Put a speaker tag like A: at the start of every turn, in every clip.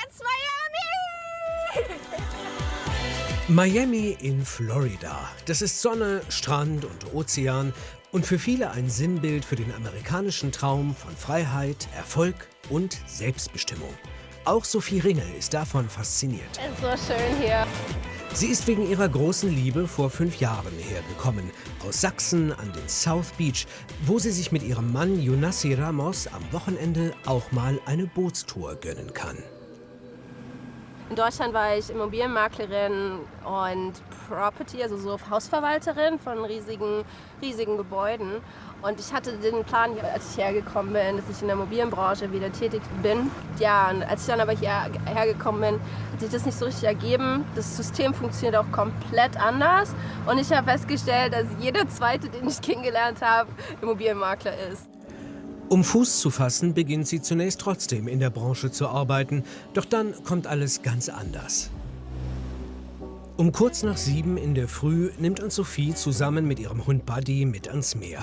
A: That's Miami!
B: Miami in Florida. Das ist Sonne, Strand und Ozean und für viele ein Sinnbild für den amerikanischen Traum von Freiheit, Erfolg und Selbstbestimmung. Auch Sophie Ringel ist davon fasziniert.
A: Es ist so schön hier.
B: Sie ist wegen ihrer großen Liebe vor 5 Jahren hergekommen, aus Sachsen an den South Beach, wo sie sich mit ihrem Mann Yunasi Ramos am Wochenende auch mal eine Bootstour gönnen kann.
A: In Deutschland war ich Immobilienmaklerin und Property, also so Hausverwalterin von riesigen Gebäuden. Und ich hatte den Plan, als ich hergekommen bin, dass ich in der Immobilienbranche wieder tätig bin. Ja, und als ich dann aber hierher gekommen bin, hat sich das nicht so richtig ergeben. Das System funktioniert auch komplett anders. Und ich habe festgestellt, dass jeder Zweite, den ich kennengelernt habe, Immobilienmakler ist.
B: Um Fuß zu fassen, beginnt sie zunächst trotzdem in der Branche zu arbeiten. Doch dann kommt alles ganz anders. Um kurz nach 7 in der Früh nimmt uns Sophie zusammen mit ihrem Hund Buddy mit ans Meer.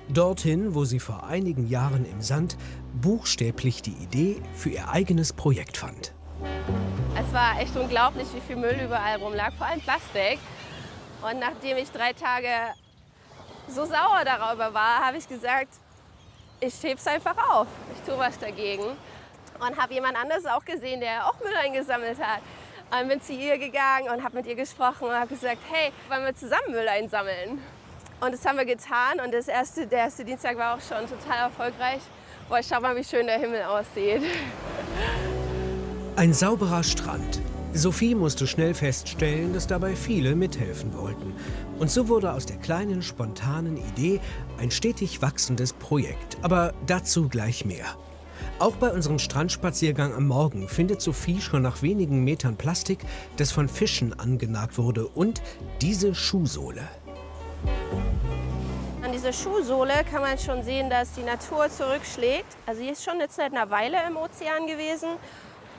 B: Dorthin, wo sie vor einigen Jahren im Sand buchstäblich die Idee für ihr eigenes Projekt fand.
A: Es war echt unglaublich, wie viel Müll überall rumlag, vor allem Plastik. Und nachdem ich 3 Tage so sauer darüber war, habe ich gesagt, ich heb's einfach auf. Ich tue was dagegen. Und habe jemand anderes auch gesehen, der auch Müll eingesammelt hat. Und bin zu ihr gegangen und habe mit ihr gesprochen und habe gesagt, hey, wollen wir zusammen Müll einsammeln? Und das haben wir getan und der erste Dienstag war auch schon total erfolgreich. Boah, schau mal, wie schön der Himmel aussieht.
B: Ein sauberer Strand. Sophie musste schnell feststellen, dass dabei viele mithelfen wollten. Und so wurde aus der kleinen, spontanen Idee ein stetig wachsendes Projekt. Aber dazu gleich mehr. Auch bei unserem Strandspaziergang am Morgen findet Sophie schon nach wenigen Metern Plastik, das von Fischen angenagt wurde, und diese Schuhsohle.
A: An dieser Schuhsohle kann man schon sehen, dass die Natur zurückschlägt. Also die ist schon jetzt seit einer Weile im Ozean gewesen,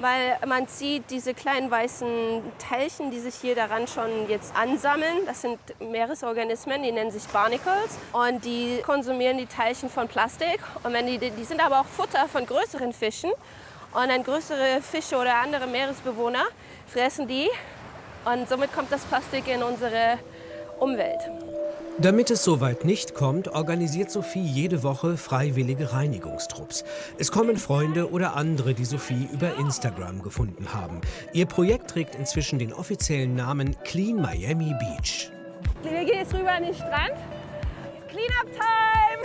A: weil man sieht diese kleinen weißen Teilchen, die sich hier daran schon jetzt ansammeln. Das sind Meeresorganismen, die nennen sich Barnacles und die konsumieren die Teilchen von Plastik. Und wenn die sind aber auch Futter von größeren Fischen und dann größere Fische oder andere Meeresbewohner fressen die und somit kommt das Plastik in unsere Umwelt.
B: Damit es soweit nicht kommt, organisiert Sophie jede Woche freiwillige Reinigungstrupps. Es kommen Freunde oder andere, die Sophie über Instagram gefunden haben. Ihr Projekt trägt inzwischen den offiziellen Namen Clean Miami Beach.
A: Wir gehen jetzt rüber an den Strand. Clean-up Time!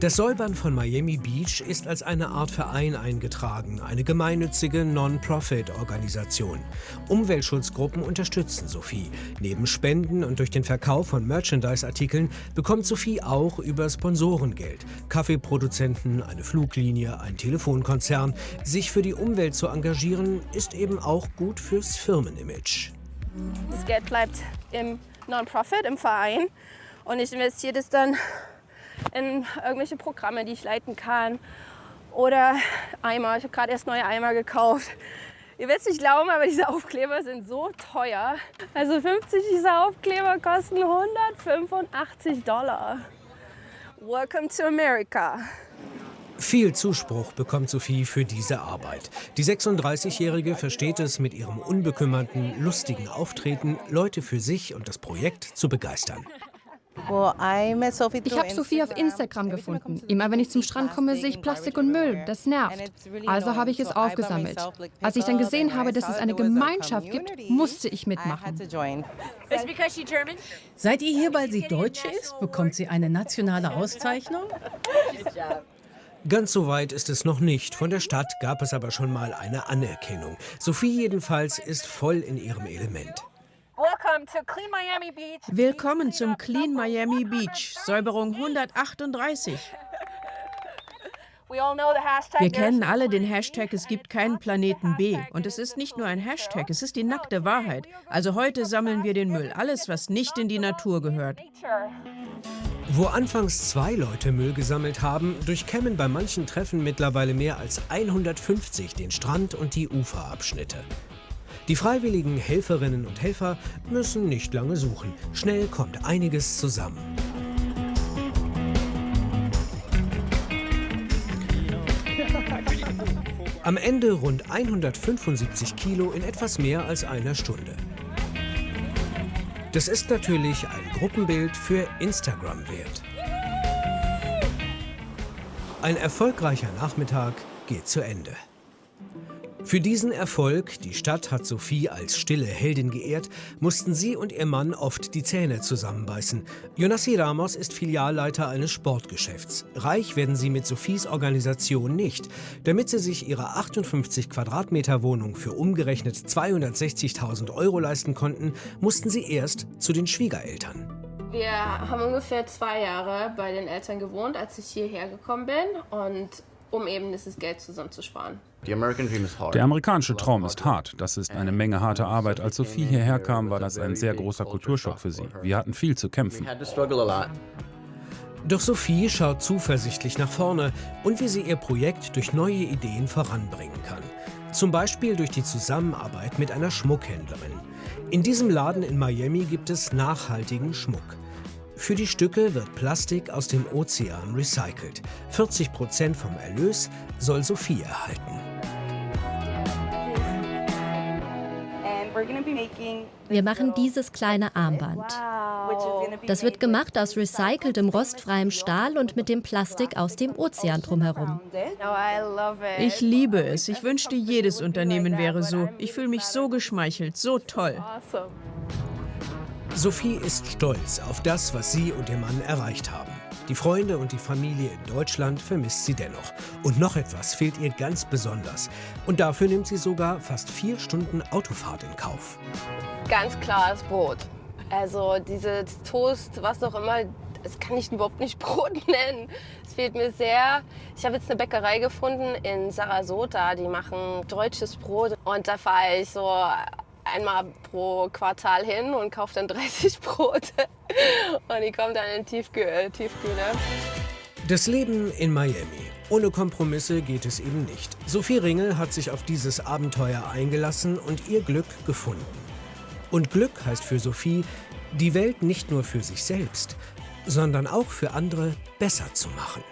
B: Das Säubern von Miami Beach ist als eine Art Verein eingetragen, eine gemeinnützige Non-Profit-Organisation. Umweltschutzgruppen unterstützen Sophie. Neben Spenden und durch den Verkauf von Merchandise-Artikeln bekommt Sophie auch über Sponsorengeld. Kaffeeproduzenten, eine Fluglinie, ein Telefonkonzern. Sich für die Umwelt zu engagieren, ist eben auch gut fürs Firmenimage.
A: Das Geld bleibt im Non-Profit, im Verein. Und ich investiere das dann in irgendwelche Programme, die ich leiten kann. Oder Eimer. Ich habe gerade erst neue Eimer gekauft. Ihr werdet es nicht glauben, aber diese Aufkleber sind so teuer. Also 50 dieser Aufkleber kosten $185. Welcome to America.
B: Viel Zuspruch bekommt Sophie für diese Arbeit. Die 36-Jährige versteht es, mit ihrem unbekümmerten, lustigen Auftreten Leute für sich und das Projekt zu begeistern.
C: Ich habe Sophie auf Instagram gefunden. Immer wenn ich zum Strand komme, sehe ich Plastik und Müll. Das nervt. Also habe ich es aufgesammelt. Als ich dann gesehen habe, dass es eine Gemeinschaft gibt, musste ich mitmachen.
D: Seid ihr hier, weil sie Deutsche ist? Bekommt sie eine nationale Auszeichnung?
B: Ganz so weit ist es noch nicht. Von der Stadt gab es aber schon mal eine Anerkennung. Sophie jedenfalls ist voll in ihrem Element.
E: Willkommen zum Clean Miami Beach, Säuberung 138. Wir kennen alle den Hashtag »Es gibt keinen Planeten B«. Und es ist nicht nur ein Hashtag, es ist die nackte Wahrheit. Also heute sammeln wir den Müll, alles, was nicht in die Natur gehört.
B: Wo anfangs 2 Leute Müll gesammelt haben, durchkämmen bei manchen Treffen mittlerweile mehr als 150 den Strand und die Uferabschnitte. Die freiwilligen Helferinnen und Helfer müssen nicht lange suchen. Schnell kommt einiges zusammen. Am Ende rund 175 Kilo in etwas mehr als einer Stunde. Das ist natürlich ein Gruppenbild für Instagram wert. Ein erfolgreicher Nachmittag geht zu Ende. Für diesen Erfolg, die Stadt hat Sophie als stille Heldin geehrt, mussten sie und ihr Mann oft die Zähne zusammenbeißen. Jonassi Ramos ist Filialleiter eines Sportgeschäfts. Reich werden sie mit Sophies Organisation nicht. Damit sie sich ihre 58 Quadratmeter Wohnung für umgerechnet 260.000 € leisten konnten, mussten sie erst zu den Schwiegereltern.
A: Wir haben ungefähr 2 Jahre bei den Eltern gewohnt, als ich hierher gekommen bin, und um eben dieses Geld zusammenzusparen.
F: Der amerikanische Traum ist hart. Das ist eine Menge harte Arbeit. Als Sophie hierher kam, war das ein sehr großer Kulturschock für sie. Wir hatten viel zu kämpfen.
B: Doch Sophie schaut zuversichtlich nach vorne und wie sie ihr Projekt durch neue Ideen voranbringen kann. Zum Beispiel durch die Zusammenarbeit mit einer Schmuckhändlerin. In diesem Laden in Miami gibt es nachhaltigen Schmuck. Für die Stücke wird Plastik aus dem Ozean recycelt. 40% vom Erlös soll Sophie erhalten.
G: Wir machen dieses kleine Armband. Das wird gemacht aus recyceltem, rostfreiem Stahl und mit dem Plastik aus dem Ozean drumherum.
E: Ich liebe es. Ich wünschte, jedes Unternehmen wäre so. Ich fühle mich so geschmeichelt, so toll.
B: Sophie ist stolz auf das, was sie und ihr Mann erreicht haben. Die Freunde und die Familie in Deutschland vermisst sie dennoch. Und noch etwas fehlt ihr ganz besonders. Und dafür nimmt sie sogar fast 4 Stunden Autofahrt in Kauf.
A: Ganz klar das Brot. Also dieses Toast, was auch immer, das kann ich überhaupt nicht Brot nennen. Es fehlt mir sehr. Ich habe jetzt eine Bäckerei gefunden in Sarasota, die machen deutsches Brot. Und da fahre ich so einmal pro Quartal hin und kaufe dann 30 Brote. Und die kommen dann in den Tiefkühler.
B: Das Leben in Miami. Ohne Kompromisse geht es eben nicht. Sophie Ringel hat sich auf dieses Abenteuer eingelassen und ihr Glück gefunden. Und Glück heißt für Sophie, die Welt nicht nur für sich selbst, sondern auch für andere besser zu machen.